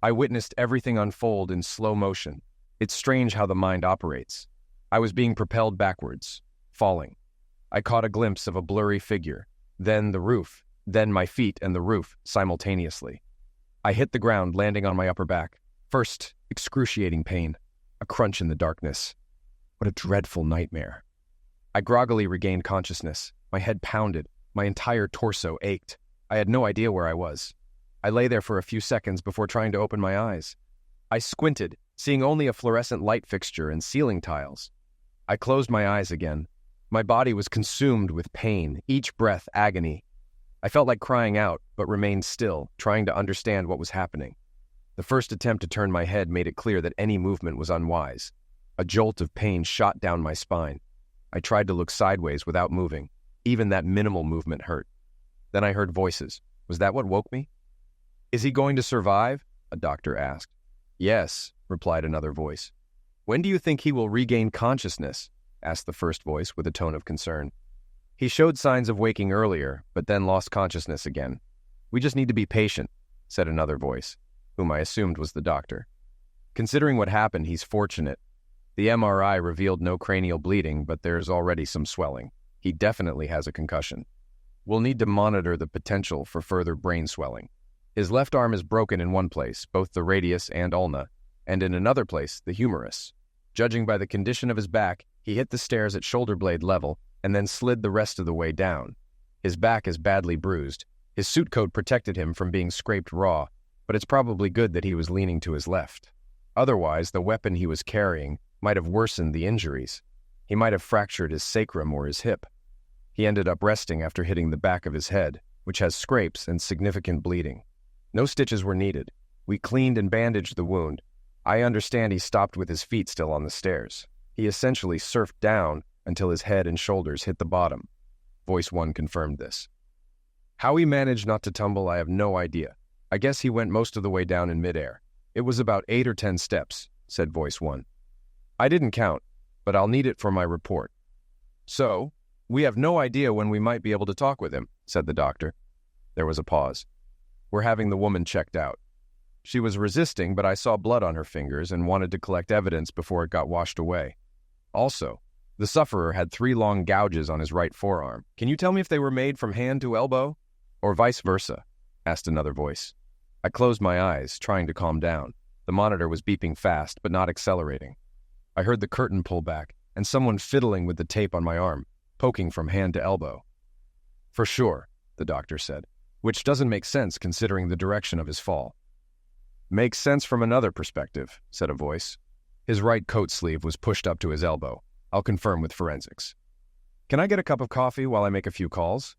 I witnessed everything unfold in slow motion. It's strange how the mind operates. I was being propelled backwards, falling. I caught a glimpse of a blurry figure, then the roof, then my feet and the roof simultaneously. I hit the ground, landing on my upper back. First, excruciating pain, a crunch in the darkness. What a dreadful nightmare. I groggily regained consciousness. My head pounded. My entire torso ached. I had no idea where I was. I lay there for a few seconds before trying to open my eyes. I squinted, seeing only a fluorescent light fixture and ceiling tiles. I closed my eyes again. My body was consumed with pain, each breath agony. I felt like crying out, but remained still, trying to understand what was happening. The first attempt to turn my head made it clear that any movement was unwise. A jolt of pain shot down my spine. I tried to look sideways without moving. Even that minimal movement hurt. Then I heard voices. Was that what woke me? "Is he going to survive?" a doctor asked. "Yes," replied another voice. "When do you think he will regain consciousness?" asked the first voice with a tone of concern. "He showed signs of waking earlier, but then lost consciousness again. We just need to be patient," said another voice, whom I assumed was the doctor. "Considering what happened, he's fortunate. The MRI revealed no cranial bleeding, but there's already some swelling. He definitely has a concussion. We'll need to monitor the potential for further brain swelling. His left arm is broken in one place, both the radius and ulna, and in another place, the humerus. Judging by the condition of his back, he hit the stairs at shoulder blade level and then slid the rest of the way down. His back is badly bruised. His suit coat protected him from being scraped raw, but it's probably good that he was leaning to his left. Otherwise, the weapon he was carrying might have worsened the injuries. He might have fractured his sacrum or his hip. He ended up resting after hitting the back of his head, which has scrapes and significant bleeding. No stitches were needed. We cleaned and bandaged the wound. I understand he stopped with his feet still on the stairs. He essentially surfed down until his head and shoulders hit the bottom. Voice 1 confirmed this. How he managed not to tumble, I have no idea. I guess he went most of the way down in midair. It was about 8 or 10 steps, said Voice 1. I didn't count, but I'll need it for my report. So, we have no idea when we might be able to talk with him, said the doctor. There was a pause. We're having the woman checked out. She was resisting, but I saw blood on her fingers and wanted to collect evidence before it got washed away. Also, the sufferer had 3 long gouges on his right forearm. Can you tell me if they were made from hand to elbow? Or vice versa? Asked another voice. I closed my eyes, trying to calm down. The monitor was beeping fast, but not accelerating. I heard the curtain pull back, and someone fiddling with the tape on my arm, poking from hand to elbow. For sure, the doctor said, which doesn't make sense considering the direction of his fall. Makes sense from another perspective, said a voice. His right coat sleeve was pushed up to his elbow. I'll confirm with forensics. Can I get a cup of coffee while I make a few calls?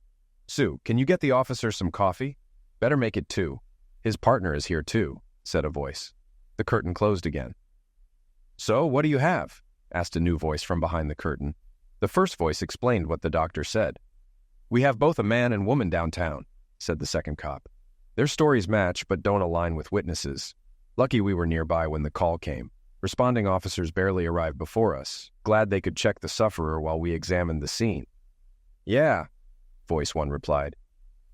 Sue, can you get the officer some coffee? Better make it 2. His partner is here too, said a voice. The curtain closed again. So, what do you have? Asked a new voice from behind the curtain. The first voice explained what the doctor said. We have both a man and woman downtown, said the second cop. Their stories match but don't align with witnesses. Lucky we were nearby when the call came. Responding officers barely arrived before us, glad they could check the sufferer while we examined the scene. Yeah, Voice 1 replied.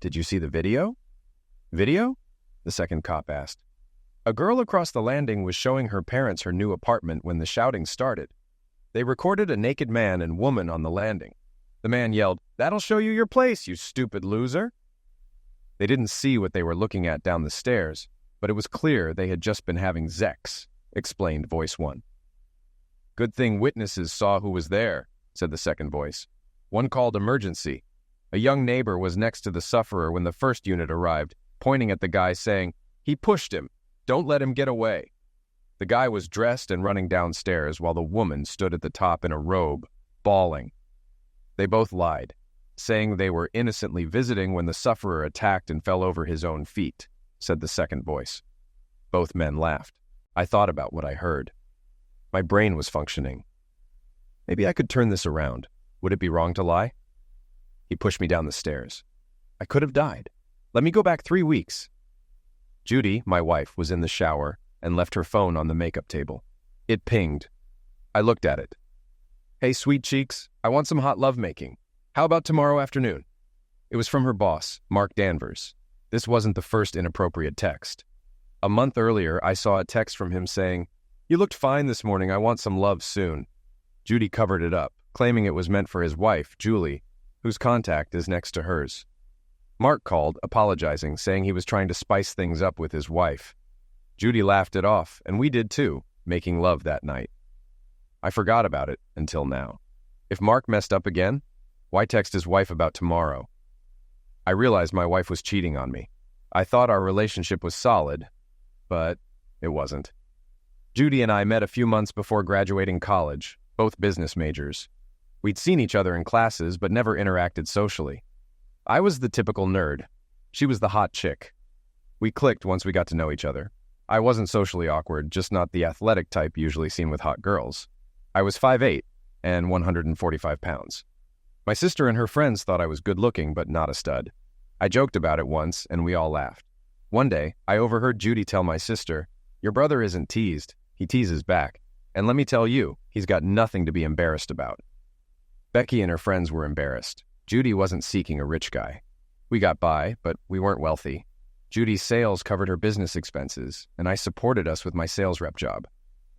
Did you see the video? Video? The second cop asked. A girl across the landing was showing her parents her new apartment when the shouting started. They recorded a naked man and woman on the landing. The man yelled, "That'll show you your place, you stupid loser." They didn't see what they were looking at down the stairs, but it was clear they had just been having sex, explained Voice 1. Good thing witnesses saw who was there, said the second voice. One called emergency. A young neighbor was next to the sufferer when the first unit arrived, pointing at the guy saying, "He pushed him. Don't let him get away." The guy was dressed and running downstairs while the woman stood at the top in a robe, bawling. They both lied, saying they were innocently visiting when the sufferer attacked and fell over his own feet, said the second voice. Both men laughed. I thought about what I heard. My brain was functioning. Maybe I could turn this around. Would it be wrong to lie? He pushed me down the stairs. I could have died. Let me go back 3 weeks. Judy, my wife, was in the shower and left her phone on the makeup table. It pinged. I looked at it. Hey, sweet cheeks, I want some hot lovemaking. How about tomorrow afternoon? It was from her boss, Mark Danvers. This wasn't the first inappropriate text. A month earlier, I saw a text from him saying, "You looked fine this morning. I want some love soon." Judy covered it up, claiming it was meant for his wife, Julie, whose contact is next to hers. Mark called, apologizing, saying he was trying to spice things up with his wife. Judy laughed it off, and we did too, making love that night. I forgot about it until now. If Mark messed up again, why text his wife about tomorrow? I realized my wife was cheating on me. I thought our relationship was solid, but it wasn't. Judy and I met a few months before graduating college, both business majors. We'd seen each other in classes, but never interacted socially. I was the typical nerd. She was the hot chick. We clicked once we got to know each other. I wasn't socially awkward, just not the athletic type usually seen with hot girls. I was 5'8" and 145 pounds. My sister and her friends thought I was good-looking, but not a stud. I joked about it once, and we all laughed. One day, I overheard Judy tell my sister, "Your brother isn't teased, he teases back. And let me tell you, he's got nothing to be embarrassed about." Becky and her friends were embarrassed. Judy wasn't seeking a rich guy. We got by, but we weren't wealthy. Judy's sales covered her business expenses, and I supported us with my sales rep job.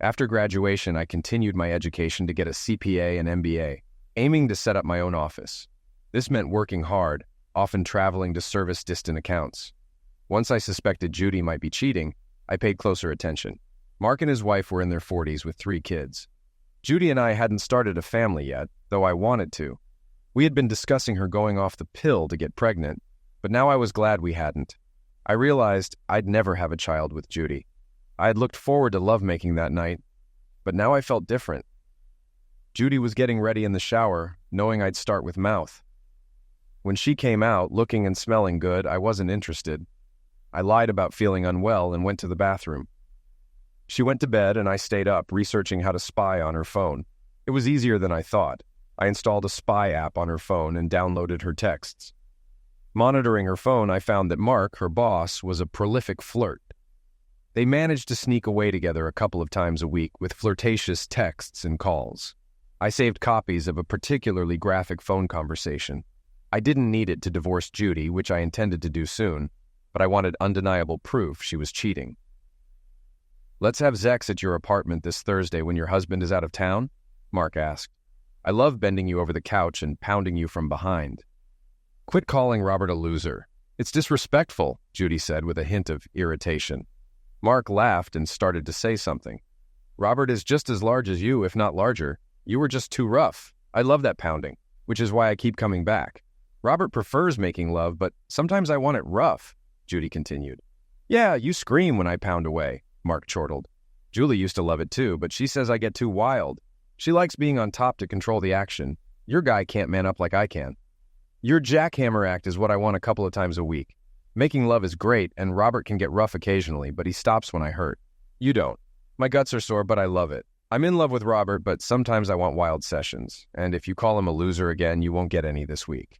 After graduation, I continued my education to get a CPA and MBA, aiming to set up my own office. This meant working hard, often traveling to service distant accounts. Once I suspected Judy might be cheating, I paid closer attention. Mark and his wife were in their 40s with 3 kids. Judy and I hadn't started a family yet, though I wanted to. We had been discussing her going off the pill to get pregnant, but now I was glad we hadn't. I realized I'd never have a child with Judy. I had looked forward to lovemaking that night, but now I felt different. Judy was getting ready in the shower, knowing I'd start with mouth. When she came out, looking and smelling good, I wasn't interested. I lied about feeling unwell and went to the bathroom. She went to bed and I stayed up, researching how to spy on her phone. It was easier than I thought. I installed a spy app on her phone and downloaded her texts. Monitoring her phone, I found that Mark, her boss, was a prolific flirt. They managed to sneak away together a couple of times a week with flirtatious texts and calls. I saved copies of a particularly graphic phone conversation. I didn't need it to divorce Judy, which I intended to do soon, but I wanted undeniable proof she was cheating. "Let's have Zex at your apartment this Thursday when your husband is out of town?" Mark asked. "I love bending you over the couch and pounding you from behind." "Quit calling Robert a loser. It's disrespectful," Judy said with a hint of irritation. Mark laughed and started to say something. "Robert is just as large as you, if not larger. You were just too rough. I love that pounding, which is why I keep coming back. Robert prefers making love, but sometimes I want it rough," Judy continued. "Yeah, you scream when I pound away," Mark chortled. "Julie used to love it too, but she says I get too wild. She likes being on top to control the action. Your guy can't man up like I can. Your jackhammer act is what I want a couple of times a week. Making love is great, and Robert can get rough occasionally, but he stops when I hurt. You don't. My guts are sore, but I love it. I'm in love with Robert, but sometimes I want wild sessions, and if you call him a loser again, you won't get any this week.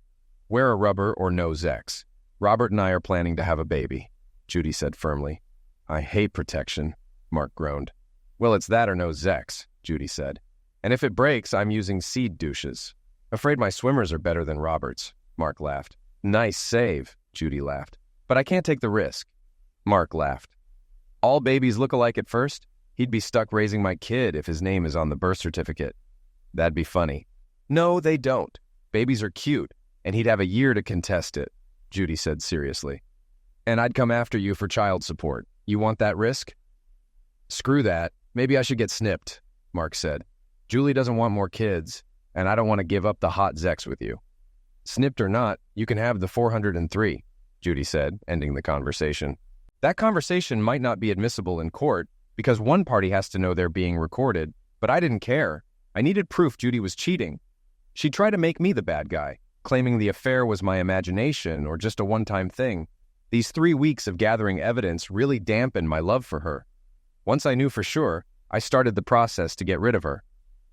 Wear a rubber or no Zex. Robert and I are planning to have a baby," Judy said firmly. "I hate protection," Mark groaned. "Well, it's that or no Zex," Judy said. "And if it breaks, I'm using seed douches. Afraid my swimmers are better than Robert's," Mark laughed. "Nice save," Judy laughed. "But I can't take the risk." Mark laughed. "All babies look alike at first? He'd be stuck raising my kid if his name is on the birth certificate." "That'd be funny." "No, they don't. Babies are cute, and he'd have a year to contest it," Judy said seriously. "And I'd come after you for child support. You want that risk?" "Screw that. Maybe I should get snipped," Mark said. "Julie doesn't want more kids, and I don't want to give up the hot Zex with you." "Snipped or not, you can have the 403, Judy said, ending the conversation. "That conversation might not be admissible in court because one party has to know they're being recorded, but I didn't care. I needed proof Judy was cheating. She tried to make me the bad guy, claiming the affair was my imagination or just a one-time thing. These 3 weeks of gathering evidence really dampened my love for her. Once I knew for sure, I started the process to get rid of her.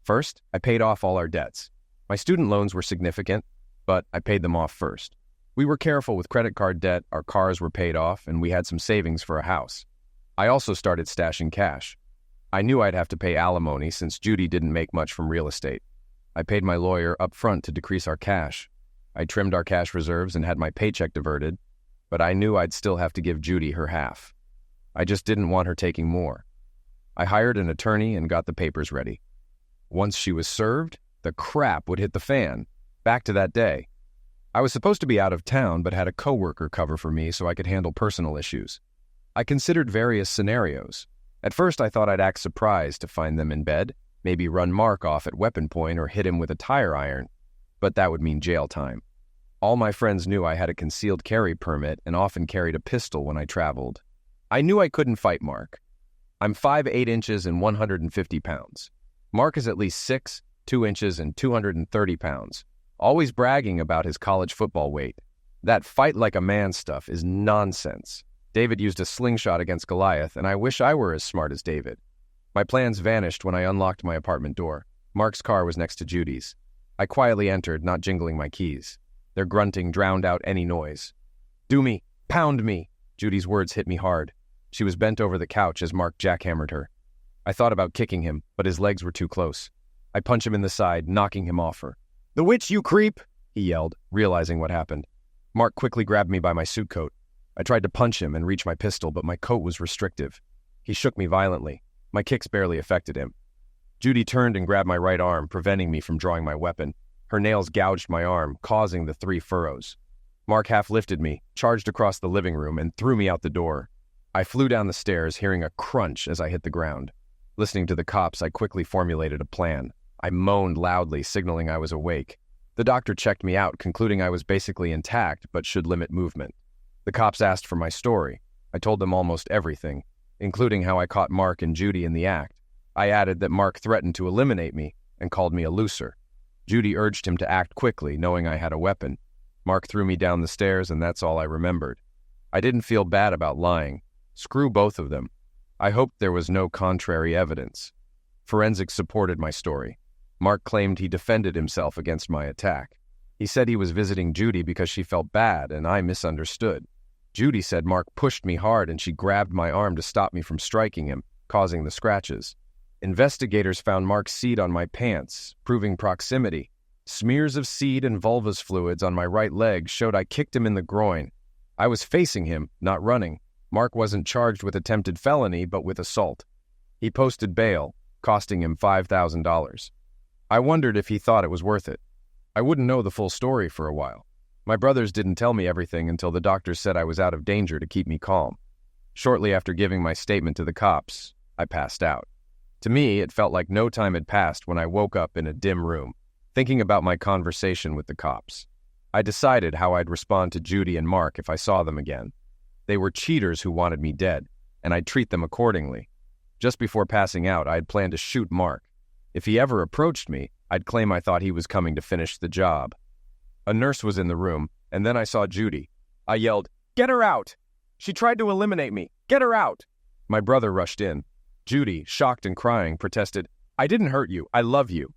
First, I paid off all our debts. My student loans were significant, but I paid them off first. We were careful with credit card debt, our cars were paid off, and we had some savings for a house. I also started stashing cash. I knew I'd have to pay alimony since Judy didn't make much from real estate. I paid my lawyer up front to decrease our cash. I trimmed our cash reserves and had my paycheck diverted, but I knew I'd still have to give Judy her half. I just didn't want her taking more. I hired an attorney and got the papers ready. Once she was served, the crap would hit the fan. Back to that day. I was supposed to be out of town, but had a coworker cover for me so I could handle personal issues. I considered various scenarios. At first, I thought I'd act surprised to find them in bed, maybe run Mark off at weapon point or hit him with a tire iron, but that would mean jail time. All my friends knew I had a concealed carry permit and often carried a pistol when I traveled. I knew I couldn't fight Mark. I'm 5'8" inches and 150 pounds. Mark is at least 6, 2 inches and 230 pounds, always bragging about his college football weight. That fight like a man stuff is nonsense. David used a slingshot against Goliath, and I wish I were as smart as David. My plans vanished when I unlocked my apartment door. Mark's car was next to Judy's. I quietly entered, not jingling my keys. Their grunting drowned out any noise. "Do me! Pound me!" Judy's words hit me hard. She was bent over the couch as Mark jackhammered her. I thought about kicking him, but his legs were too close. I punched him in the side, knocking him off her. "The witch, you creep!" he yelled, realizing what happened. Mark quickly grabbed me by my suit coat. I tried to punch him and reach my pistol, but my coat was restrictive. He shook me violently. My kicks barely affected him. Judy turned and grabbed my right arm, preventing me from drawing my weapon. Her nails gouged my arm, causing the 3 furrows. Mark half lifted me, charged across the living room, and threw me out the door. I flew down the stairs, hearing a crunch as I hit the ground. Listening to the cops, I quickly formulated a plan. I moaned loudly, signaling I was awake. The doctor checked me out, concluding I was basically intact but should limit movement. The cops asked for my story. I told them almost everything, including how I caught Mark and Judy in the act. I added that Mark threatened to eliminate me and called me a loser. Judy urged him to act quickly, knowing I had a weapon. Mark threw me down the stairs, and that's all I remembered. I didn't feel bad about lying. Screw both of them. I hoped there was no contrary evidence. Forensics supported my story. Mark claimed he defended himself against my attack. He said he was visiting Judy because she felt bad, and I misunderstood. Judy said Mark pushed me hard and she grabbed my arm to stop me from striking him, causing the scratches. Investigators found Mark's seed on my pants, proving proximity. Smears of seed and vulvas fluids on my right leg showed I kicked him in the groin. I was facing him, not running. Mark wasn't charged with attempted felony, but with assault. He posted bail, costing him $5,000. I wondered if he thought it was worth it. I wouldn't know the full story for a while. My brothers didn't tell me everything until the doctors said I was out of danger to keep me calm. Shortly after giving my statement to the cops, I passed out. To me, it felt like no time had passed when I woke up in a dim room, thinking about my conversation with the cops. I decided how I'd respond to Judy and Mark if I saw them again. They were cheaters who wanted me dead, and I'd treat them accordingly. Just before passing out, I had planned to shoot Mark. If he ever approached me, I'd claim I thought he was coming to finish the job. A nurse was in the room, and then I saw Judy. I yelled, "Get her out! She tried to eliminate me! Get her out!" My brother rushed in. Judy, shocked and crying, protested, "I didn't hurt you. I love you."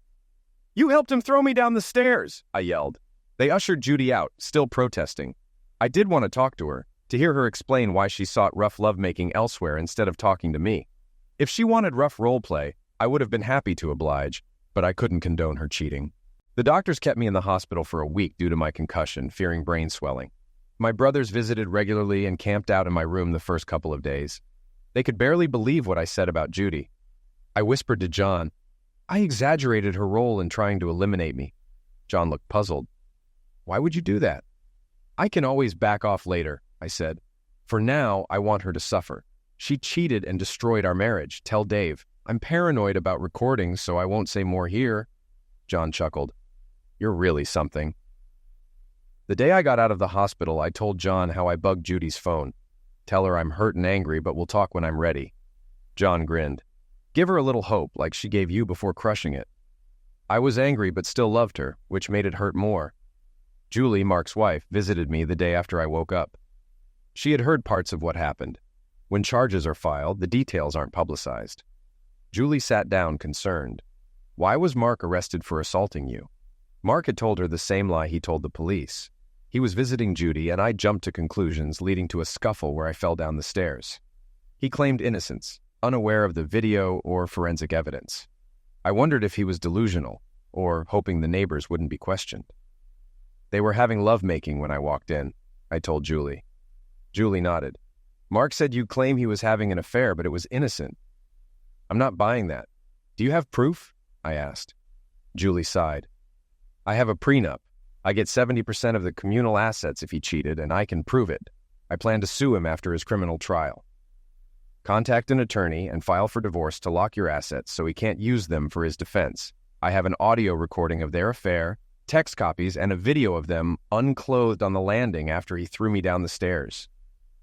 "You helped him throw me down the stairs," I yelled. They ushered Judy out, still protesting. I did want to talk to her, to hear her explain why she sought rough lovemaking elsewhere instead of talking to me. If she wanted rough role play, I would have been happy to oblige, but I couldn't condone her cheating. The doctors kept me in the hospital for a week due to my concussion, fearing brain swelling. My brothers visited regularly and camped out in my room the first couple of days. They could barely believe what I said about Judy. I whispered to John, "I exaggerated her role in trying to eliminate me." John looked puzzled. "Why would you do that?" "I can always back off later," I said. "For now, I want her to suffer. She cheated and destroyed our marriage. Tell Dave. I'm paranoid about recordings, so I won't say more here." John chuckled. "You're really something." The day I got out of the hospital, I told John how I bugged Judy's phone. "Tell her I'm hurt and angry, but we'll talk when I'm ready." John grinned. "Give her a little hope, like she gave you before crushing it." I was angry but still loved her, which made it hurt more. Julie, Mark's wife, visited me the day after I woke up. She had heard parts of what happened. When charges are filed, the details aren't publicized. Julie sat down, concerned. "Why was Mark arrested for assaulting you?" Mark had told her the same lie he told the police. He was visiting Judy, and I jumped to conclusions, leading to a scuffle where I fell down the stairs. He claimed innocence, unaware of the video or forensic evidence. I wondered if he was delusional, or hoping the neighbors wouldn't be questioned. "They were having lovemaking when I walked in," I told Julie. Julie nodded. Mark said you claim he was having an affair, but it was innocent. I'm not buying that. Do you have proof? I asked. Julie sighed. I have a prenup. I get 70% of the communal assets if he cheated, and I can prove it. I plan to sue him after his criminal trial. Contact an attorney and file for divorce to lock your assets so he can't use them for his defense. I have an audio recording of their affair, text copies, and a video of them unclothed on the landing after he threw me down the stairs.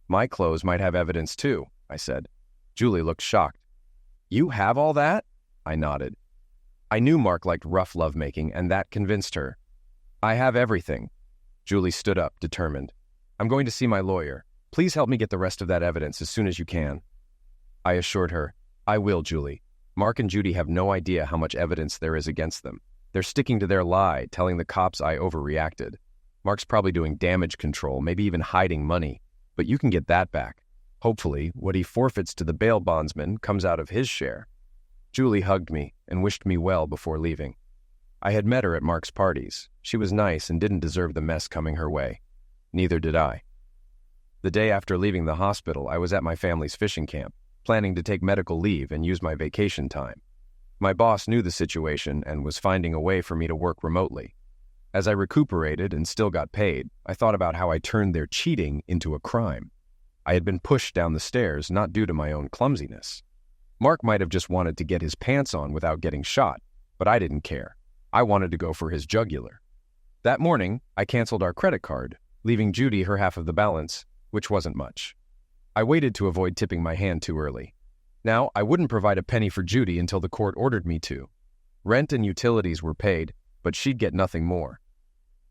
My clothes might have evidence too, I said. Julie looked shocked. You have all that? I nodded. I knew Mark liked rough lovemaking, and that convinced her. I have everything. Julie stood up, determined. I'm going to see my lawyer. Please help me get the rest of that evidence as soon as you can. I assured her, I will, Julie. Mark and Judy have no idea how much evidence there is against them. They're sticking to their lie, telling the cops I overreacted. Mark's probably doing damage control, maybe even hiding money. But you can get that back. Hopefully, what he forfeits to the bail bondsman comes out of his share. Julie hugged me and wished me well before leaving. I had met her at Mark's parties. She was nice and didn't deserve the mess coming her way. Neither did I. The day after leaving the hospital, I was at my family's fishing camp, planning to take medical leave and use my vacation time. My boss knew the situation and was finding a way for me to work remotely. As I recuperated and still got paid, I thought about how I turned their cheating into a crime. I had been pushed down the stairs, not due to my own clumsiness. Mark might have just wanted to get his pants on without getting shot, but I didn't care. I wanted to go for his jugular. That morning, I canceled our credit card, leaving Judy her half of the balance, which wasn't much. I waited to avoid tipping my hand too early. Now, I wouldn't provide a penny for Judy until the court ordered me to. Rent and utilities were paid, but she'd get nothing more.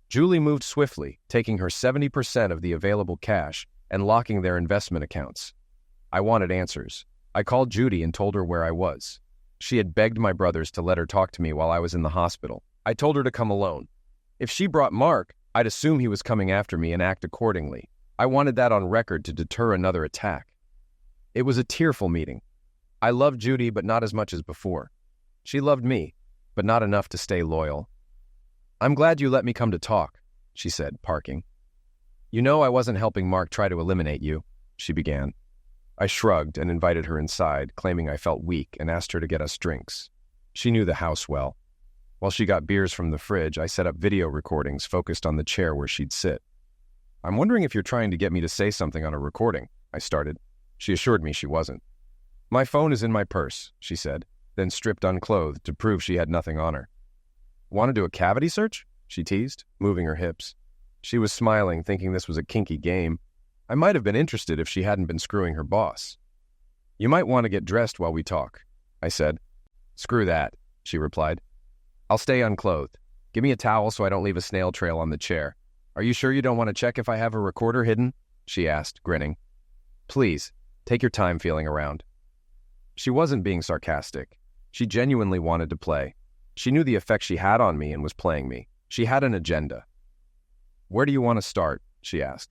Julie moved swiftly, taking her 70% of the available cash and locking their investment accounts. I wanted answers. I called Judy and told her where I was. She had begged my brothers to let her talk to me while I was in the hospital. I told her to come alone. If she brought Mark, I'd assume he was coming after me and act accordingly. I wanted that on record to deter another attack. It was a tearful meeting. I loved Judy, but not as much as before. She loved me, but not enough to stay loyal. I'm glad you let me come to talk, she said, parking. You know I wasn't helping Mark try to eliminate you, she began. I shrugged and invited her inside, claiming I felt weak, and asked her to get us drinks. She knew the house well. While she got beers from the fridge, I set up video recordings focused on the chair where she'd sit. I'm wondering if you're trying to get me to say something on a recording, I started. She assured me she wasn't. My phone is in my purse, she said, then stripped unclothed to prove she had nothing on her. Want to do a cavity search? She teased, moving her hips. She was smiling, thinking this was a kinky game. I might have been interested if she hadn't been screwing her boss. You might want to get dressed while we talk, I said. Screw that, she replied. I'll stay unclothed. Give me a towel so I don't leave a snail trail on the chair. Are you sure you don't want to check if I have a recorder hidden? She asked, grinning. Please, take your time feeling around. She wasn't being sarcastic. She genuinely wanted to play. She knew the effect she had on me and was playing me. She had an agenda. Where do you want to start? She asked.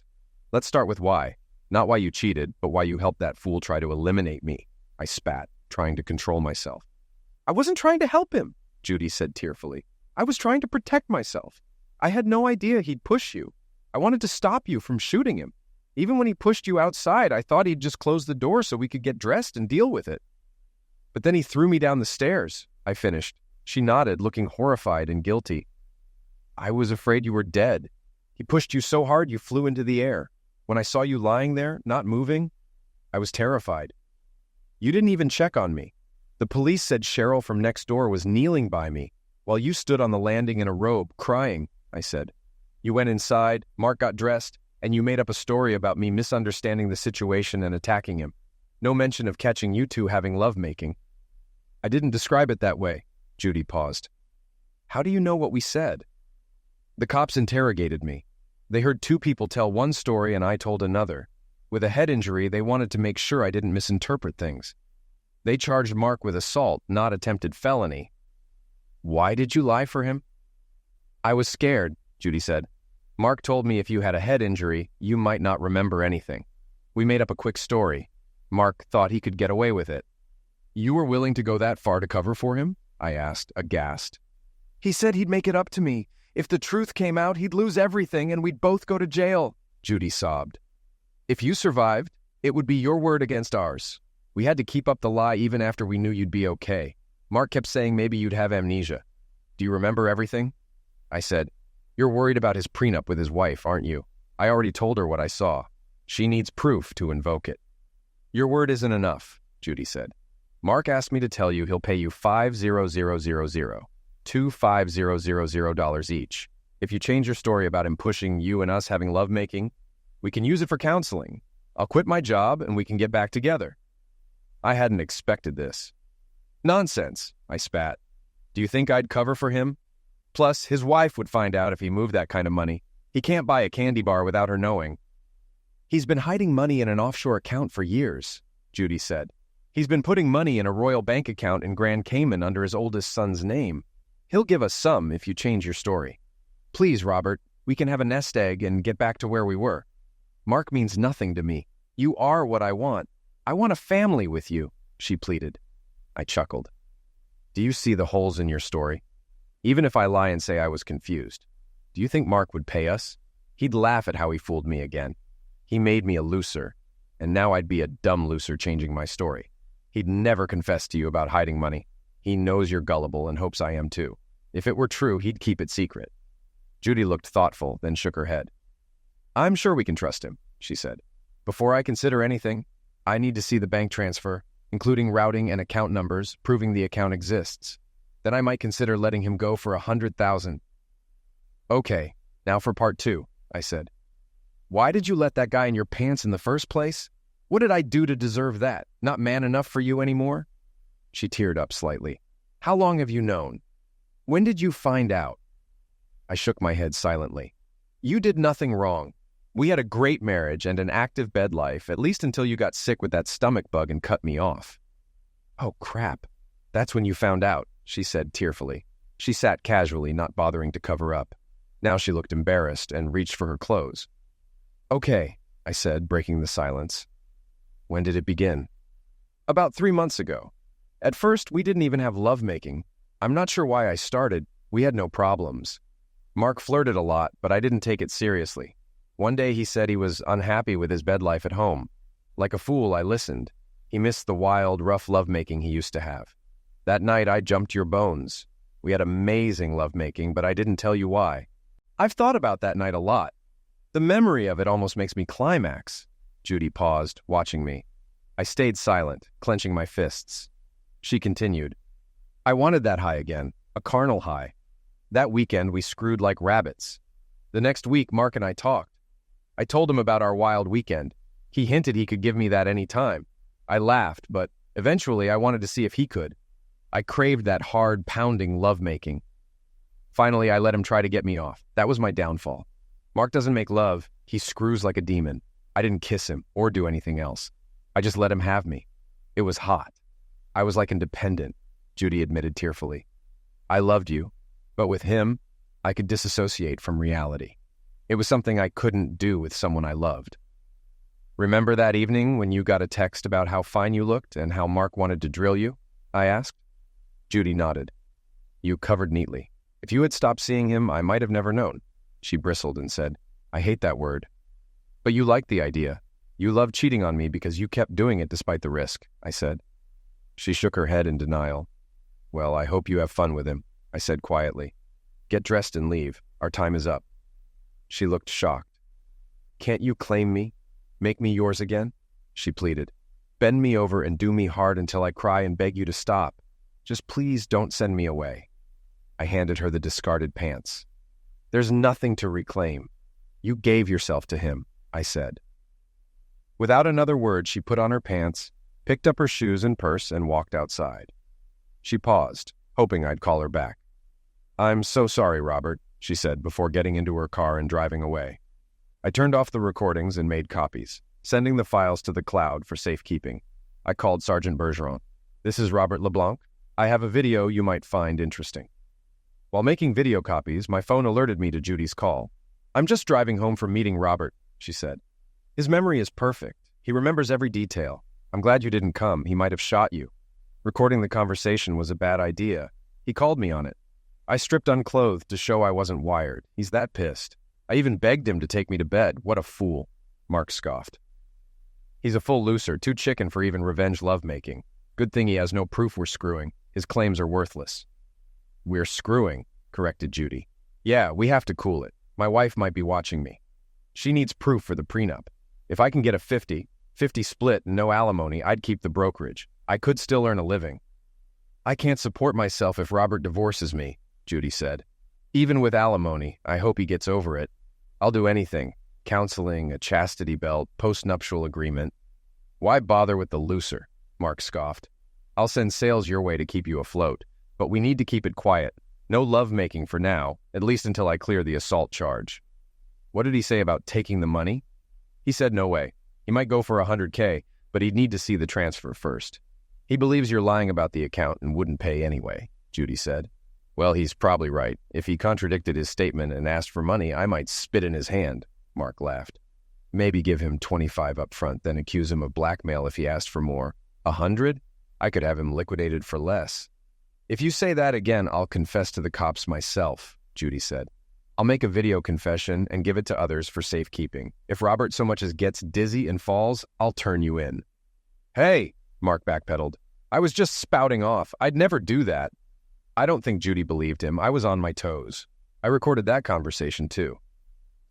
Let's start with why. Not why you cheated, but why you helped that fool try to eliminate me. I spat, trying to control myself. I wasn't trying to help him, Judy said tearfully. I was trying to protect myself. I had no idea he'd push you. I wanted to stop you from shooting him. Even when he pushed you outside, I thought he'd just close the door so we could get dressed and deal with it. But then he threw me down the stairs, I finished. She nodded, looking horrified and guilty. I was afraid you were dead. He pushed you so hard you flew into the air. When I saw you lying there, not moving, I was terrified. You didn't even check on me. The police said Cheryl from next door was kneeling by me, while you stood on the landing in a robe, crying, I said. You went inside, Mark got dressed, and you made up a story about me misunderstanding the situation and attacking him. No mention of catching you two having lovemaking. I didn't describe it that way, Judy paused. How do you know what we said? The cops interrogated me. They heard two people tell one story and I told another. With a head injury, they wanted to make sure I didn't misinterpret things. They charged Mark with assault, not attempted felony. Why did you lie for him? I was scared, Judy said. Mark told me if you had a head injury, you might not remember anything. We made up a quick story. Mark thought he could get away with it. You were willing to go that far to cover for him? I asked, aghast. He said he'd make it up to me. If the truth came out, he'd lose everything and we'd both go to jail, Judy sobbed. If you survived, It would be your word against ours. We had to keep up the lie even after we knew you'd be okay. Mark kept saying maybe you'd have amnesia. Do you remember everything? I said, You're worried about his prenup with his wife, aren't you? I already told her what I saw. She needs proof to invoke it. Your word isn't enough, Judy said. Mark asked me to tell you he'll pay you $250,000 each. If you change your story about him pushing you and us having lovemaking, we can use it for counseling. I'll quit my job and we can get back together. I hadn't expected this. Nonsense, I spat. Do you think I'd cover for him? Plus, his wife would find out if he moved that kind of money. He can't buy a candy bar without her knowing. He's been hiding money in an offshore account for years, Judy said. He's been putting money in a royal bank account in Grand Cayman under his oldest son's name. He'll give us some if you change your story. Please, Robert, we can have a nest egg and get back to where we were. Mark means nothing to me. You are what I want. I want a family with you, she pleaded. I chuckled. Do you see the holes in your story? Even if I lie and say I was confused, do you think Mark would pay us? He'd laugh at how he fooled me again. He made me a loser, and now I'd be a dumb loser changing my story. He'd never confess to you about hiding money. He knows you're gullible and hopes I am too. If it were true, he'd keep it secret. Judy looked thoughtful, then shook her head. I'm sure we can trust him, she said. Before I consider anything, I need to see the bank transfer, including routing and account numbers, proving the account exists. Then I might consider letting him go for $100,000. Okay, now for part 2, I said. Why did you let that guy in your pants in the first place? What did I do to deserve that? Not man enough for you anymore? She teared up slightly. How long have you known? When did you find out? I shook my head silently. You did nothing wrong. We had a great marriage and an active bed life, at least until you got sick with that stomach bug and cut me off. Oh, crap. That's when you found out, she said tearfully. She sat casually, not bothering to cover up. Now she looked embarrassed and reached for her clothes. Okay, I said, breaking the silence. When did it begin? About 3 months ago. At first, we didn't even have lovemaking. I'm not sure why I started. We had no problems. Mark flirted a lot, but I didn't take it seriously. One day he said he was unhappy with his bed life at home. Like a fool, I listened. He missed the wild, rough lovemaking he used to have. That night, I jumped your bones. We had amazing lovemaking, but I didn't tell you why. I've thought about that night a lot. The memory of it almost makes me climax. Judy paused, watching me. I stayed silent, clenching my fists. She continued. I wanted that high again, a carnal high. That weekend, we screwed like rabbits. The next week, Mark and I talked. I told him about our wild weekend. He hinted he could give me that any time. I laughed, but eventually I wanted to see if he could. I craved that hard, pounding lovemaking. Finally, I let him try to get me off. That was my downfall. Mark doesn't make love. He screws like a demon. I didn't kiss him or do anything else. I just let him have me. It was hot. I was like independent, Judy admitted tearfully. I loved you, but with him, I could disassociate from reality. It was something I couldn't do with someone I loved. Remember that evening when you got a text about how fine you looked and how Mark wanted to drill you? I asked. Judy nodded. You covered neatly. If you had stopped seeing him, I might have never known. She bristled and said, I hate that word. But you liked the idea. You loved cheating on me because you kept doing it despite the risk, I said. She shook her head in denial. Well, I hope you have fun with him, I said quietly. Get dressed and leave. Our time is up. She looked shocked. Can't you claim me? Make me yours again? She pleaded. Bend me over and do me hard until I cry and beg you to stop. Just please don't send me away. I handed her the discarded pants. There's nothing to reclaim. You gave yourself to him, I said. Without another word, she put on her pants, picked up her shoes and purse, and walked outside. She paused, hoping I'd call her back. I'm so sorry, Robert, she said before getting into her car and driving away. I turned off the recordings and made copies, sending the files to the cloud for safekeeping. I called Sergeant Bergeron. This is Robert LeBlanc. I have a video you might find interesting. While making video copies, my phone alerted me to Judy's call. I'm just driving home from meeting Robert, she said. His memory is perfect. He remembers every detail. I'm glad you didn't come. He might have shot you. Recording the conversation was a bad idea. He called me on it. I stripped unclothed to show I wasn't wired. He's that pissed. I even begged him to take me to bed. What a fool, Mark scoffed. He's a full loser, too chicken for even revenge lovemaking. Good thing he has no proof we're screwing. His claims are worthless. We're screwing, corrected Judy. Yeah, we have to cool it. My wife might be watching me. She needs proof for the prenup. If I can get a 50-50 split and no alimony, I'd keep the brokerage. I could still earn a living. I can't support myself if Robert divorces me, Judy said. Even with alimony, I hope he gets over it. I'll do anything. Counseling, a chastity belt, post-nuptial agreement. Why bother with the loser? Mark scoffed. I'll send sales your way to keep you afloat, but we need to keep it quiet. No lovemaking for now, at least until I clear the assault charge. What did he say about taking the money? He said no way. He might go for $100K, but he'd need to see the transfer first. He believes you're lying about the account and wouldn't pay anyway, Judy said. Well, he's probably right. If he contradicted his statement and asked for money, I might spit in his hand, Mark laughed. Maybe give him 25 up front, then accuse him of blackmail if he asked for more. 100? I could have him liquidated for less. If you say that again, I'll confess to the cops myself, Judy said. I'll make a video confession and give it to others for safekeeping. If Robert so much as gets dizzy and falls, I'll turn you in. Hey, Mark backpedaled. I was just spouting off. I'd never do that. I don't think Judy believed him. I was on my toes. I recorded that conversation, too.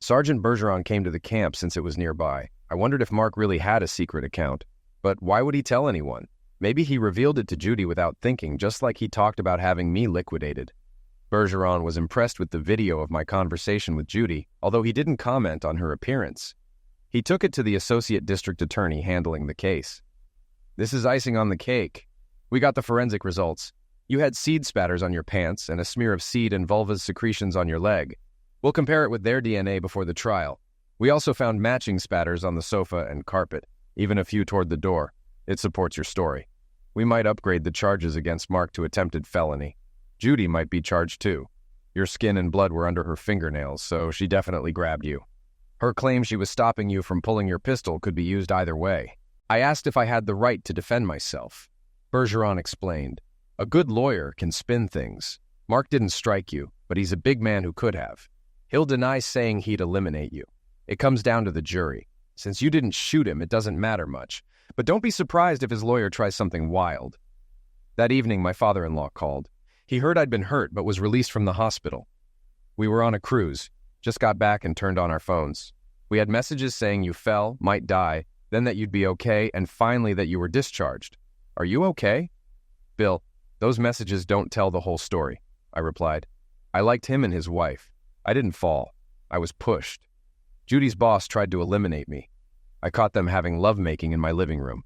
Sergeant Bergeron came to the camp since it was nearby. I wondered if Mark really had a secret account. But why would he tell anyone? Maybe he revealed it to Judy without thinking, just like he talked about having me liquidated. Bergeron was impressed with the video of my conversation with Judy, although he didn't comment on her appearance. He took it to the associate district attorney handling the case. This is icing on the cake. We got the forensic results. You had seed spatters on your pants and a smear of seed and vulva's secretions on your leg. We'll compare it with their DNA before the trial. We also found matching spatters on the sofa and carpet, even a few toward the door. It supports your story. We might upgrade the charges against Mark to attempted felony. Judy might be charged too. Your skin and blood were under her fingernails, so she definitely grabbed you. Her claim she was stopping you from pulling your pistol could be used either way. I asked if I had the right to defend myself. Bergeron explained. A good lawyer can spin things. Mark didn't strike you, but he's a big man who could have. He'll deny saying he'd eliminate you. It comes down to the jury. Since you didn't shoot him, it doesn't matter much. But don't be surprised if his lawyer tries something wild. That evening, my father-in-law called. He heard I'd been hurt, but was released from the hospital. We were on a cruise, just got back and turned on our phones. We had messages saying you fell, might die, then that you'd be okay, and finally that you were discharged. Are you okay? Bill, those messages don't tell the whole story, I replied. I liked him and his wife. I didn't fall. I was pushed. Judy's boss tried to eliminate me. I caught them having lovemaking in my living room.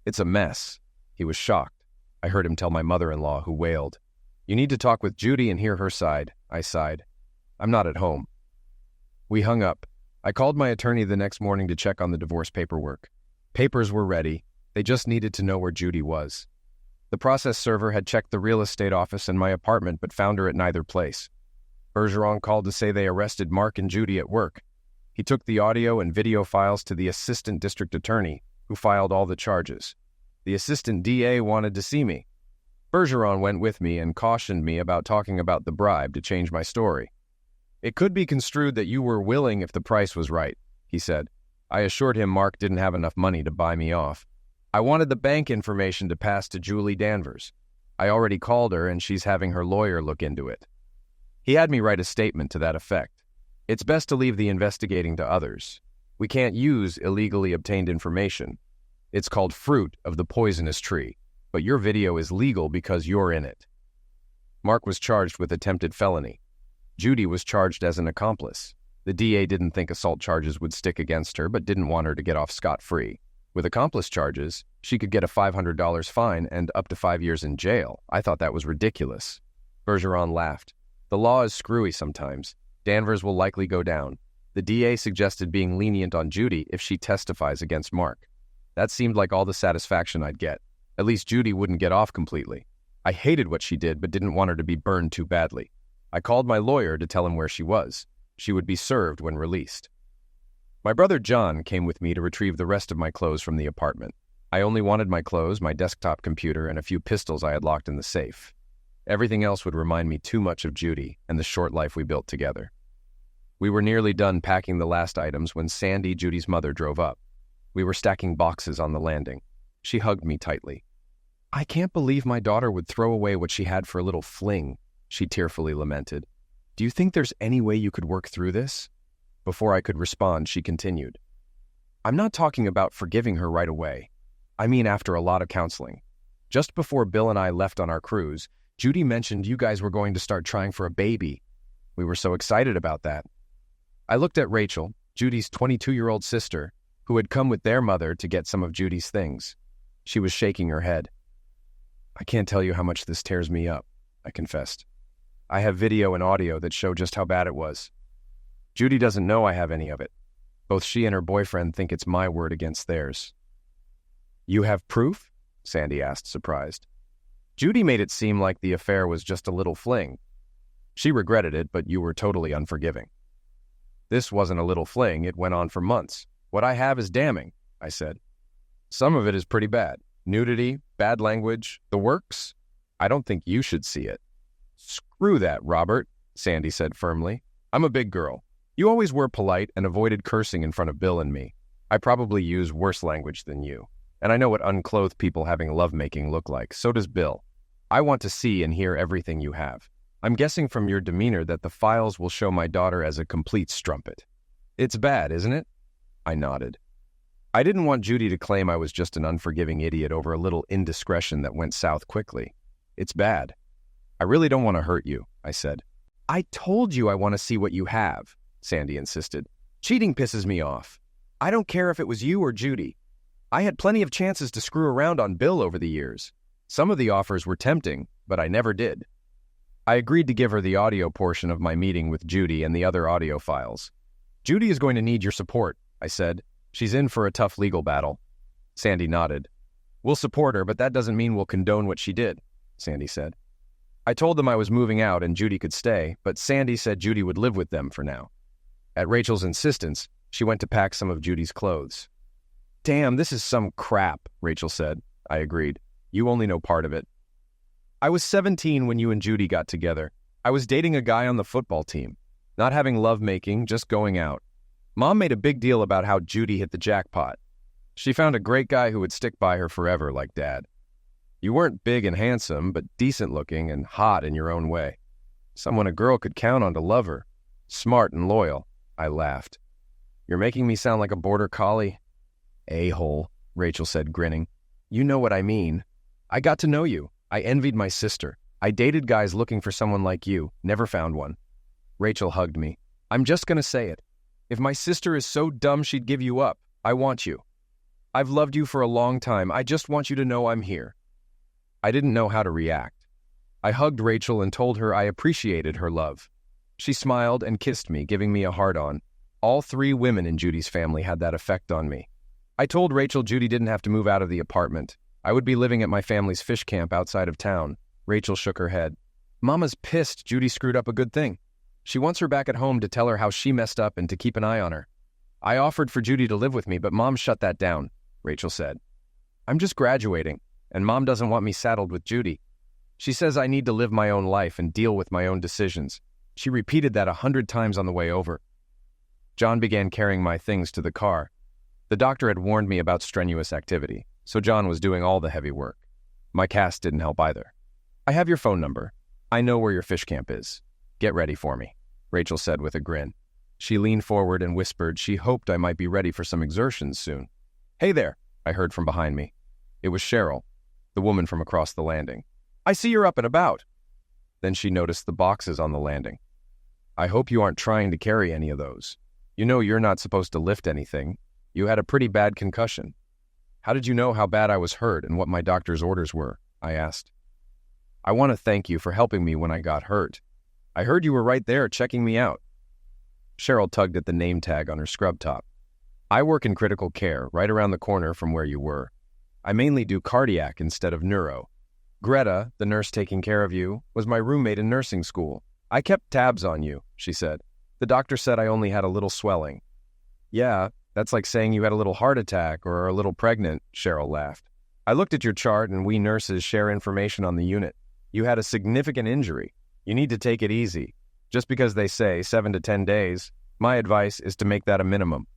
It's a mess. He was shocked. I heard him tell my mother-in-law, who wailed. You need to talk with Judy and hear her side, I sighed. I'm not at home. We hung up. I called my attorney the next morning to check on the divorce paperwork. Papers were ready. They just needed to know where Judy was. The process server had checked the real estate office and my apartment but found her at neither place. Bergeron called to say they arrested Mark and Judy at work. He took the audio and video files to the assistant district attorney, who filed all the charges. The assistant DA wanted to see me. Bergeron went with me and cautioned me about talking about the bribe to change my story. It could be construed that you were willing if the price was right, he said. I assured him Mark didn't have enough money to buy me off. I wanted the bank information to pass to Julie Danvers. I already called her and she's having her lawyer look into it. He had me write a statement to that effect. It's best to leave the investigating to others. We can't use illegally obtained information. It's called fruit of the poisonous tree, but your video is legal because you're in it. Mark was charged with attempted felony. Judy was charged as an accomplice. The DA didn't think assault charges would stick against her, but didn't want her to get off scot-free. With accomplice charges, she could get a $500 fine and up to 5 years in jail. I thought that was ridiculous. Bergeron laughed. The law is screwy sometimes. Danvers will likely go down. The DA suggested being lenient on Judy if she testifies against Mark. That seemed like all the satisfaction I'd get. At least Judy wouldn't get off completely. I hated what she did, but didn't want her to be burned too badly. I called my lawyer to tell him where she was. She would be served when released. My brother John came with me to retrieve the rest of my clothes from the apartment. I only wanted my clothes, my desktop computer, and a few pistols I had locked in the safe. Everything else would remind me too much of Judy and the short life we built together. We were nearly done packing the last items when Sandy, Judy's mother, drove up. We were stacking boxes on the landing. She hugged me tightly. "I can't believe my daughter would throw away what she had for a little fling," she tearfully lamented. "Do you think there's any way you could work through this?" Before I could respond, she continued. "I'm not talking about forgiving her right away. I mean after a lot of counseling. Just before Bill and I left on our cruise, Judy mentioned you guys were going to start trying for a baby. We were so excited about that." I looked at Rachel, Judy's 22-year-old sister, who had come with their mother to get some of Judy's things. She was shaking her head. "I can't tell you how much this tears me up," I confessed. "I have video and audio that show just how bad it was. Judy doesn't know I have any of it. Both she and her boyfriend think it's my word against theirs." "You have proof?" Sandy asked, surprised. "Judy made it seem like the affair was just a little fling. She regretted it, but you were totally unforgiving." "This wasn't a little fling, it went on for months. What I have is damning," I said. "Some of it is pretty bad. Nudity, bad language, the works. I don't think you should see it." "Screw that, Robert," Sandy said firmly. "I'm a big girl. You always were polite and avoided cursing in front of Bill and me. I probably use worse language than you. And I know what unclothed people having lovemaking look like. So does Bill. I want to see and hear everything you have. I'm guessing from your demeanor that the files will show my daughter as a complete strumpet. It's bad, isn't it?" I nodded. I didn't want Judy to claim I was just an unforgiving idiot over a little indiscretion that went south quickly. "It's bad. I really don't want to hurt you," I said. "I told you I want to see what you have," Sandy insisted. "Cheating pisses me off. I don't care if it was you or Judy. I had plenty of chances to screw around on Bill over the years. Some of the offers were tempting, but I never did." I agreed to give her the audio portion of my meeting with Judy and the other audio files. "Judy is going to need your support," I said. "She's in for a tough legal battle." Sandy nodded. "We'll support her, but that doesn't mean we'll condone what she did," Sandy said. I told them I was moving out and Judy could stay, but Sandy said Judy would live with them for now. At Rachel's insistence, she went to pack some of Judy's clothes. "Damn, this is some crap," Rachel said. I agreed. "You only know part of it." "I was 17 when you and Judy got together. I was dating a guy on the football team. Not having lovemaking, just going out. Mom made a big deal about how Judy hit the jackpot. She found a great guy who would stick by her forever like Dad. You weren't big and handsome, but decent looking and hot in your own way. Someone a girl could count on to love her. Smart and loyal." I laughed. "You're making me sound like a border collie." "A-hole," Rachel said, grinning. "You know what I mean. I got to know you. I envied my sister. I dated guys looking for someone like you, never found one." Rachel hugged me. "I'm just going to say it. If my sister is so dumb she'd give you up, I want you. I've loved you for a long time. I just want you to know I'm here." I didn't know how to react. I hugged Rachel and told her I appreciated her love. She smiled and kissed me, giving me a heart-on. All 3 women in Judy's family had that effect on me. I told Rachel Judy didn't have to move out of the apartment. I would be living at my family's fish camp outside of town. Rachel shook her head. "Mama's pissed Judy screwed up a good thing. She wants her back at home to tell her how she messed up and to keep an eye on her. I offered for Judy to live with me, but Mom shut that down," Rachel said. "I'm just graduating, and Mom doesn't want me saddled with Judy. She says I need to live my own life and deal with my own decisions. She repeated that 100 times on the way over." John began carrying my things to the car. The doctor had warned me about strenuous activity, so John was doing all the heavy work. My cast didn't help either. "I have your phone number. I know where your fish camp is. Get ready for me," Rachel said with a grin. She leaned forward and whispered she hoped I might be ready for some exertions soon. "Hey there," I heard from behind me. It was Cheryl, the woman from across the landing. "I see you're up and about." Then she noticed the boxes on the landing. "I hope you aren't trying to carry any of those. You know you're not supposed to lift anything. You had a pretty bad concussion." "How did you know how bad I was hurt and what my doctor's orders were?" I asked. "I want to thank you for helping me when I got hurt. I heard you were right there checking me out." Cheryl tugged at the name tag on her scrub top. "I work in critical care, right around the corner from where you were. I mainly do cardiac instead of neuro. Greta, the nurse taking care of you, was my roommate in nursing school. I kept tabs on you," she said. "The doctor said I only had a little swelling." "Yeah, that's like saying you had a little heart attack or are a little pregnant," Cheryl laughed. "I looked at your chart and we nurses share information on the unit. You had a significant injury. You need to take it easy. Just because they say 7 to 10 days, my advice is to make that a minimum."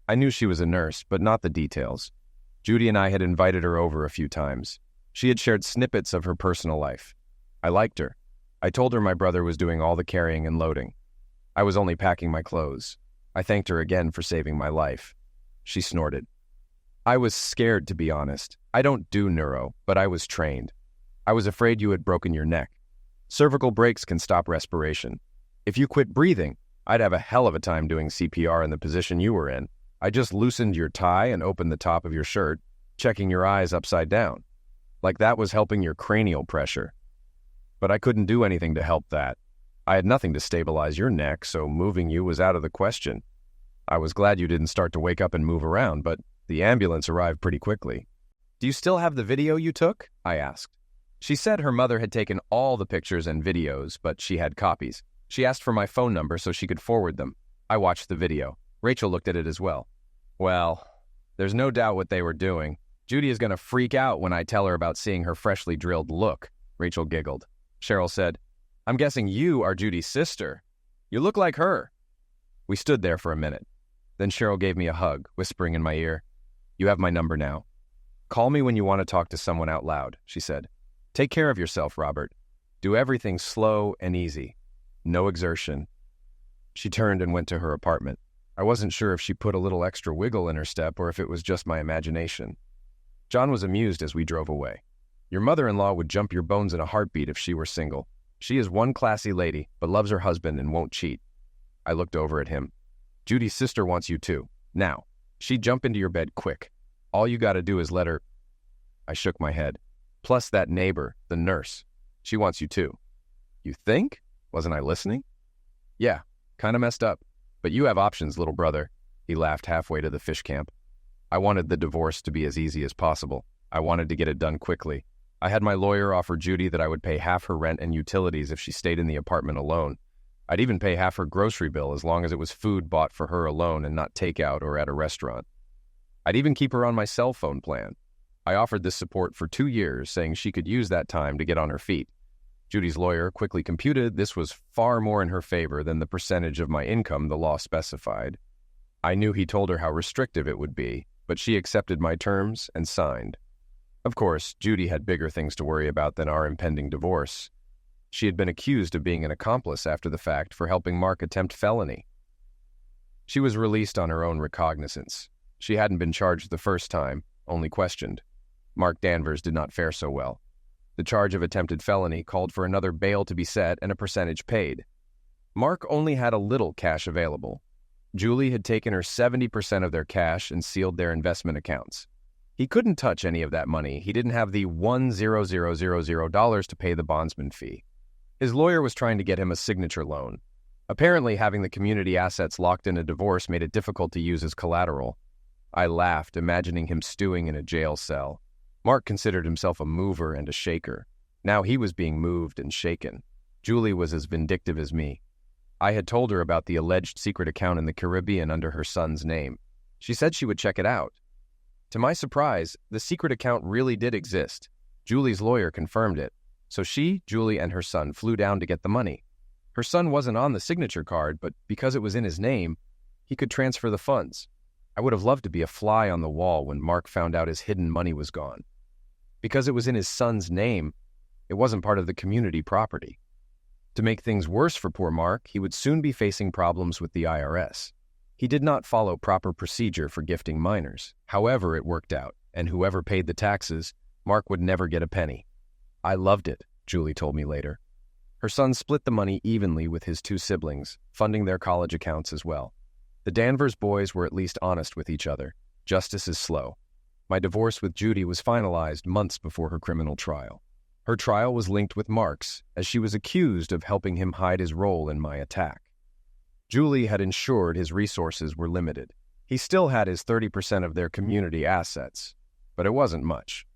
I knew she was a nurse, but not the details. Judy and I had invited her over a few times. She had shared snippets of her personal life. I liked her. I told her my brother was doing all the carrying and loading. I was only packing my clothes. I thanked her again for saving my life. She snorted. I was scared, to be honest. I don't do neuro, but I was trained. I was afraid you had broken your neck. Cervical breaks can stop respiration. If you quit breathing, I'd have a hell of a time doing CPR in the position you were in. I just loosened your tie and opened the top of your shirt, checking your eyes upside down. Like that was helping your cranial pressure. But I couldn't do anything to help that. I had nothing to stabilize your neck, so moving you was out of the question. I was glad you didn't start to wake up and move around, but the ambulance arrived pretty quickly. Do you still have the video you took? I asked. She said her mother had taken all the pictures and videos, but she had copies. She asked for my phone number so she could forward them. I watched the video. Rachel looked at it as well. Well, there's no doubt what they were doing. Judy is going to freak out when I tell her about seeing her freshly drilled look. Rachel giggled. Cheryl said, I'm guessing you are Judy's sister. You look like her. We stood there for a minute. Then Cheryl gave me a hug, whispering in my ear, You have my number now. Call me when you want to talk to someone out loud, she said. Take care of yourself, Robert. Do everything slow and easy. No exertion. She turned and went to her apartment. I wasn't sure if she put a little extra wiggle in her step or if it was just my imagination. John was amused as we drove away. Your mother-in-law would jump your bones in a heartbeat if she were single. She is one classy lady, but loves her husband and won't cheat. I looked over at him. Judy's sister wants you too. Now, she'd jump into your bed quick. All you gotta do is let her... I shook my head. Plus that neighbor, the nurse. She wants you too. You think? Wasn't I listening? Yeah, kinda messed up. But you have options, little brother. He laughed halfway to the fish camp. I wanted the divorce to be as easy as possible. I wanted to get it done quickly. I had my lawyer offer Judy that I would pay half her rent and utilities if she stayed in the apartment alone. I'd even pay half her grocery bill as long as it was food bought for her alone and not takeout or at a restaurant. I'd even keep her on my cell phone plan. I offered this support for 2 years, saying she could use that time to get on her feet. Judy's lawyer quickly computed this was far more in her favor than the percentage of my income the law specified. I knew he told her how restrictive it would be, but she accepted my terms and signed. Of course, Judy had bigger things to worry about than our impending divorce. She had been accused of being an accomplice after the fact for helping Mark attempt felony. She was released on her own recognizance. She hadn't been charged the first time, only questioned. Mark Danvers did not fare so well. The charge of attempted felony called for another bail to be set and a percentage paid. Mark only had a little cash available. Julie had taken her 70% of their cash and sealed their investment accounts. He couldn't touch any of that money. He didn't have the $1,000 to pay the bondsman fee. His lawyer was trying to get him a signature loan. Apparently, having the community assets locked in a divorce made it difficult to use as collateral. I laughed, imagining him stewing in a jail cell. Mark considered himself a mover and a shaker. Now he was being moved and shaken. Julie was as vindictive as me. I had told her about the alleged secret account in the Caribbean under her son's name. She said she would check it out. To my surprise, the secret account really did exist. Julie's lawyer confirmed it. So she, Julie, and her son flew down to get the money. Her son wasn't on the signature card, but because it was in his name, he could transfer the funds. I would have loved to be a fly on the wall when Mark found out his hidden money was gone. Because it was in his son's name, it wasn't part of the community property. To make things worse for poor Mark, he would soon be facing problems with the IRS. He did not follow proper procedure for gifting minors. However, it worked out, and whoever paid the taxes, Mark would never get a penny. I loved it, Julie told me later. Her son split the money evenly with his 2 siblings, funding their college accounts as well. The Danvers boys were at least honest with each other. Justice is slow. My divorce with Judy was finalized months before her criminal trial. Her trial was linked with Mark's, as she was accused of helping him hide his role in my attack. Julie had ensured his resources were limited. He still had his 30% of their community assets, but it wasn't much.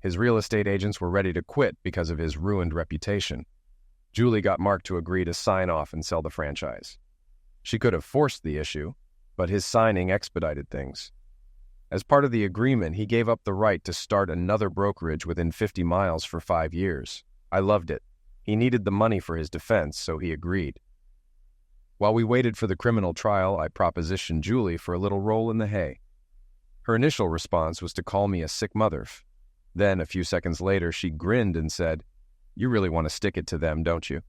His real estate agents were ready to quit because of his ruined reputation. Julie got Mark to agree to sign off and sell the franchise. She could have forced the issue, but his signing expedited things. As part of the agreement, he gave up the right to start another brokerage within 50 miles for 5 years. I loved it. He needed the money for his defense, so he agreed. While we waited for the criminal trial, I propositioned Julie for a little roll in the hay. Her initial response was to call me a sick mother. Then, a few seconds later, she grinned and said, "You really want to stick it to them, don't you?"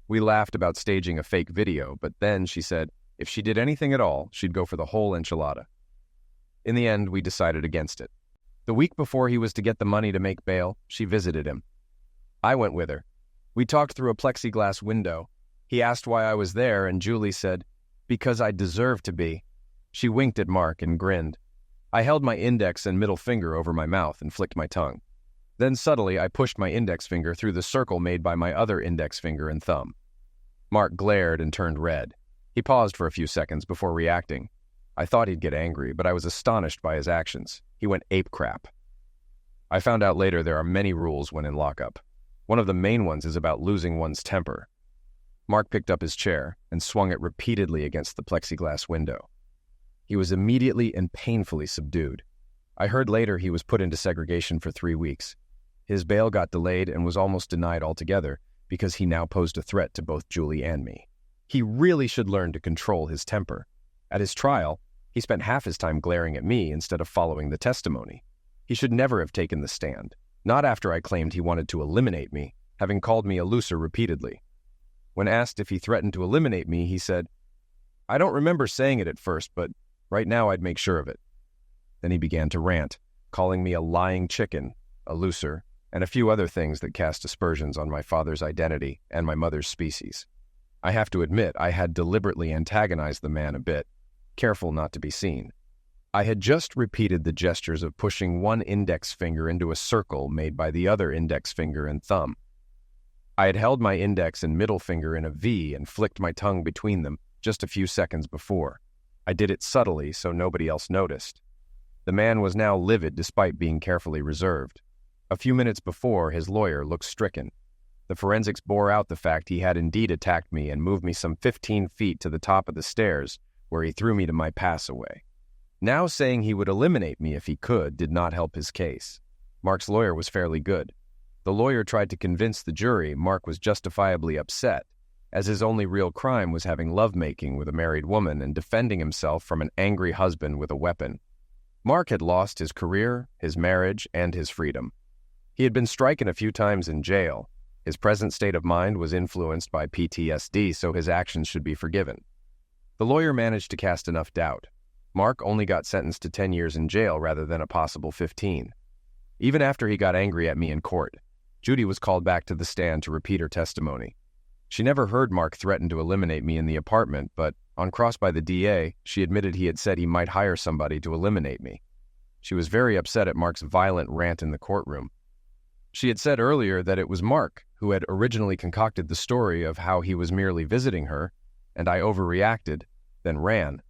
We laughed about staging a fake video, but then she said if she did anything at all, she'd go for the whole enchilada. In the end, we decided against it. The week before he was to get the money to make bail, she visited him. I went with her. We talked through a plexiglass window. He asked why I was there, and Julie said, "Because I deserve to be." She winked at Mark and grinned. I held my index and middle finger over my mouth and flicked my tongue. Then suddenly I pushed my index finger through the circle made by my other index finger and thumb. Mark glared and turned red. He paused for a few seconds before reacting. I thought he'd get angry, but I was astonished by his actions. He went ape crap. I found out later there are many rules when in lockup. One of the main ones is about losing one's temper. Mark picked up his chair and swung it repeatedly against the plexiglass window. He was immediately and painfully subdued. I heard later he was put into segregation for 3 weeks. His bail got delayed and was almost denied altogether because he now posed a threat to both Julie and me. He really should learn to control his temper. At his trial, he spent half his time glaring at me instead of following the testimony. He should never have taken the stand, not after I claimed he wanted to eliminate me, having called me a loser repeatedly. When asked if he threatened to eliminate me, he said, "I don't remember saying it at first, but right now I'd make sure of it." Then he began to rant, calling me a lying chicken, a loser, and a few other things that cast aspersions on my father's identity and my mother's species. I have to admit I had deliberately antagonized the man a bit, careful not to be seen. I had just repeated the gestures of pushing one index finger into a circle made by the other index finger and thumb. I had held my index and middle finger in a V and flicked my tongue between them just a few seconds before. I did it subtly so nobody else noticed. The man was now livid despite being carefully reserved. A few minutes before, his lawyer looked stricken. The forensics bore out the fact he had indeed attacked me and moved me some 15 feet to the top of the stairs, where he threw me to my pass-away. Now saying he would eliminate me if he could did not help his case. Mark's lawyer was fairly good. The lawyer tried to convince the jury Mark was justifiably upset, as his only real crime was having lovemaking with a married woman and defending himself from an angry husband with a weapon. Mark had lost his career, his marriage, and his freedom. He had been stricken a few times in jail. His present state of mind was influenced by PTSD, so his actions should be forgiven. The lawyer managed to cast enough doubt. Mark only got sentenced to 10 years in jail rather than a possible 15. Even after he got angry at me in court, Judy was called back to the stand to repeat her testimony. She never heard Mark threaten to eliminate me in the apartment, but on cross by the DA, she admitted he had said he might hire somebody to eliminate me. She was very upset at Mark's violent rant in the courtroom. She had said earlier that it was Mark who had originally concocted the story of how he was merely visiting her, and I overreacted, then ran.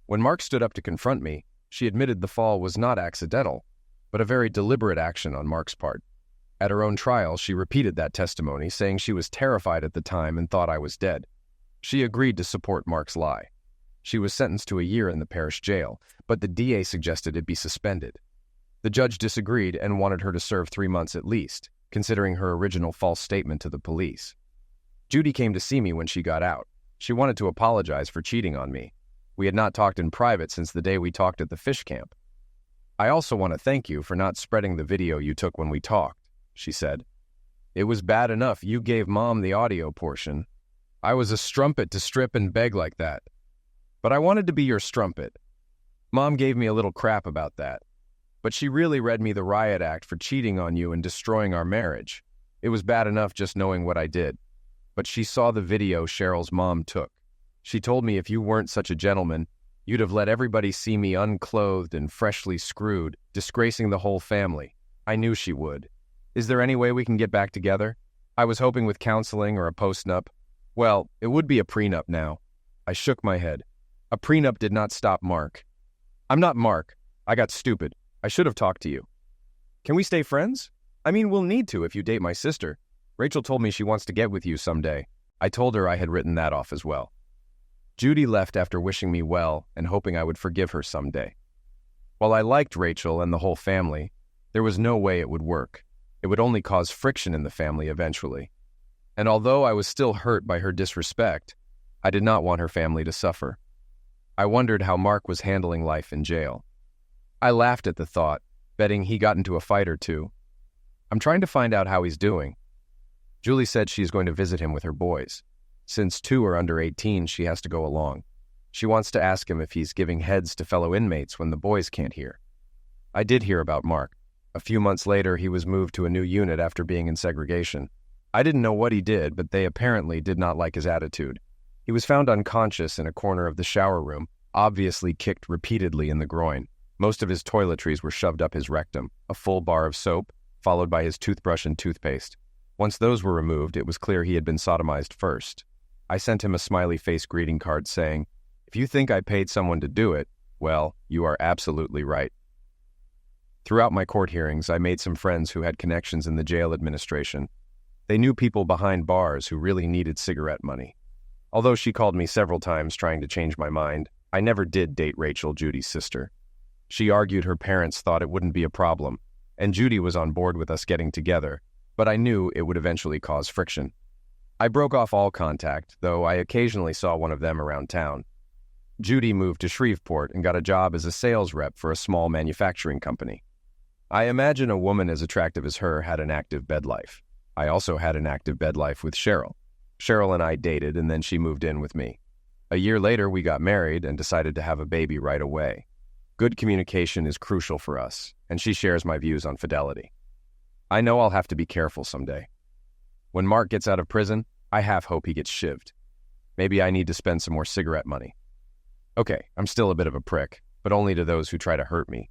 When Mark stood up to confront me, she admitted the fall was not accidental, but a very deliberate action on Mark's part. At her own trial, she repeated that testimony, saying she was terrified at the time and thought I was dead. She agreed to support Mark's lie. She was sentenced to a year in the parish jail, but the DA suggested it be suspended. The judge disagreed and wanted her to serve 3 months at least, considering her original false statement to the police. Judy came to see me when she got out. She wanted to apologize for cheating on me. We had not talked in private since the day we talked at the fish camp. "I also want to thank you for not spreading the video you took when we talked," she said. "It was bad enough you gave Mom the audio portion. I was a strumpet to strip and beg like that. But I wanted to be your strumpet. Mom gave me a little crap about that. But she really read me the riot act for cheating on you and destroying our marriage. It was bad enough just knowing what I did. But she saw the video Cheryl's mom took. She told me if you weren't such a gentleman, you'd have let everybody see me unclothed and freshly screwed, disgracing the whole family. I knew she would. Is there any way we can get back together? I was hoping with counseling or a postnup. Well, it would be a prenup now." I shook my head. A prenup did not stop Mark. "I'm not Mark. I got stupid. I should have talked to you. Can we stay friends? I mean, we'll need to if you date my sister. Rachel told me she wants to get with you someday." I told her I had written that off as well. Judy left after wishing me well and hoping I would forgive her someday. While I liked Rachel and the whole family, there was no way it would work. It would only cause friction in the family eventually. And although I was still hurt by her disrespect, I did not want her family to suffer. I wondered how Mark was handling life in jail. I laughed at the thought, betting he got into a fight or two. I'm trying to find out how he's doing. Julie said she's going to visit him with her boys. Since 2 are under 18, she has to go along. She wants to ask him if he's giving heads to fellow inmates when the boys can't hear. I did hear about Mark. A few months later, he was moved to a new unit after being in segregation. I didn't know what he did, but they apparently did not like his attitude. He was found unconscious in a corner of the shower room, obviously kicked repeatedly in the groin. Most of his toiletries were shoved up his rectum, a full bar of soap, followed by his toothbrush and toothpaste. Once those were removed, it was clear he had been sodomized first. I sent him a smiley face greeting card saying, "If you think I paid someone to do it, well, you are absolutely right." Throughout my court hearings, I made some friends who had connections in the jail administration. They knew people behind bars who really needed cigarette money. Although she called me several times trying to change my mind, I never did date Rachel, Judy's sister. She argued her parents thought it wouldn't be a problem, and Judy was on board with us getting together, but I knew it would eventually cause friction. I broke off all contact, though I occasionally saw one of them around town. Judy moved to Shreveport and got a job as a sales rep for a small manufacturing company. I imagine a woman as attractive as her had an active bed life. I also had an active bed life with Cheryl. Cheryl and I dated, and then she moved in with me. A year later, we got married and decided to have a baby right away. Good communication is crucial for us, and she shares my views on fidelity. I know I'll have to be careful someday. When Mark gets out of prison, I half hope he gets shivved. Maybe I need to spend some more cigarette money. Okay, I'm still a bit of a prick, but only to those who try to hurt me.